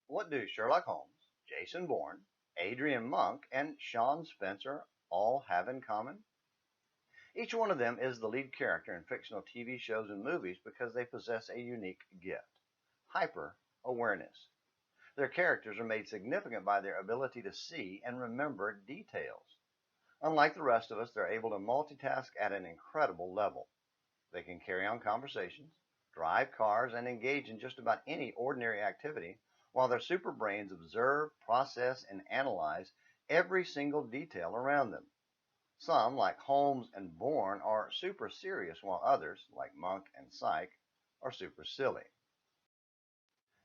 What do Sherlock Holmes, Jason Bourne, Adrian Monk, and Shawn Spencer all have in common? Each one of them is the lead character in fictional TV shows and movies because they possess a unique gift: hyper-awareness. Their characters are made significant by their ability to see and remember details. Unlike the rest of us, they're able to multitask at an incredible level. They can carry on conversations, drive cars, and engage in just about any ordinary activity, while their super brains observe, process, and analyze every single detail around them. Some, like Holmes and Bourne, are super serious, while others, like Monk and Psyche, are super silly.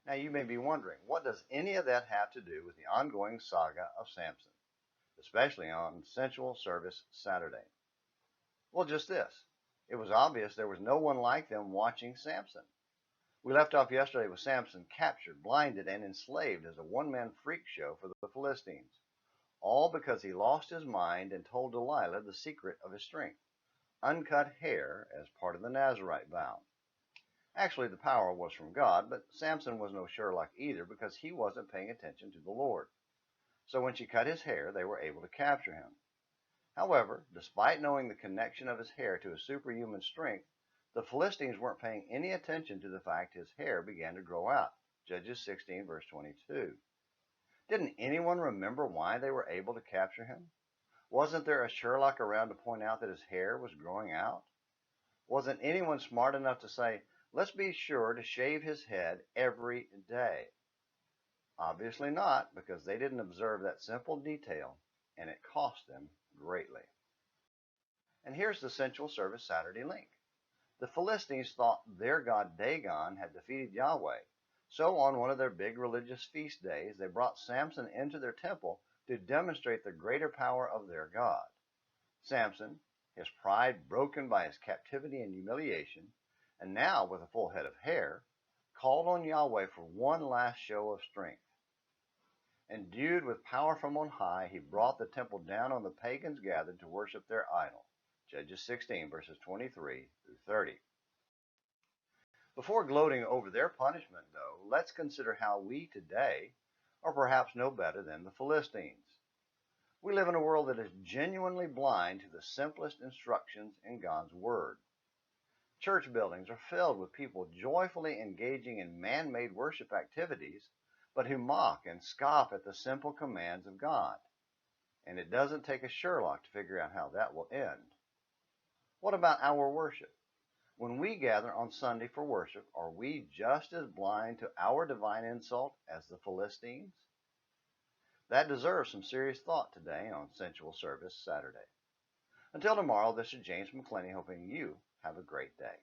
Now you may be wondering, what does any of that have to do with the ongoing saga of Samson, especially on Sensual Service Saturday? Well, just this. It was obvious there was no one like them watching Samson. We left off yesterday with Samson captured, blinded, and enslaved as a one-man freak show for the Philistines, all because he lost his mind and told Delilah the secret of his strength: uncut hair as part of the Nazarite vow. Actually, the power was from God, but Samson was no Sherlock either because he wasn't paying attention to the Lord. So when she cut his hair, they were able to capture him. However, despite knowing the connection of his hair to his superhuman strength, the Philistines weren't paying any attention to the fact his hair began to grow out. Judges 16, verse 22. Didn't anyone remember why they were able to capture him? Wasn't there a Sherlock around to point out that his hair was growing out? Wasn't anyone smart enough to say, let's be sure to shave his head every day? Obviously not, because they didn't observe that simple detail, and it cost them greatly. And here's the Sensual Service Saturday link. The Philistines thought their god Dagon had defeated Yahweh, so on one of their big religious feast days, they brought Samson into their temple to demonstrate the greater power of their god. Samson, his pride broken by his captivity and humiliation, and now with a full head of hair, called on Yahweh for one last show of strength. Endued with power from on high, he brought the temple down on the pagans gathered to worship their idol. Judges 16, verses 23 through 30. Before gloating over their punishment, though, let's consider how we today are perhaps no better than the Philistines. We live in a world that is genuinely blind to the simplest instructions in God's Word. Church buildings are filled with people joyfully engaging in man-made worship activities, but who mock and scoff at the simple commands of God. And it doesn't take a Sherlock to figure out how that will end. What about our worship? When we gather on Sunday for worship, are we just as blind to our divine insult as the Philistines? That deserves some serious thought today on Sensual Service Saturday. Until tomorrow, this is James McClenny hoping you have a great day.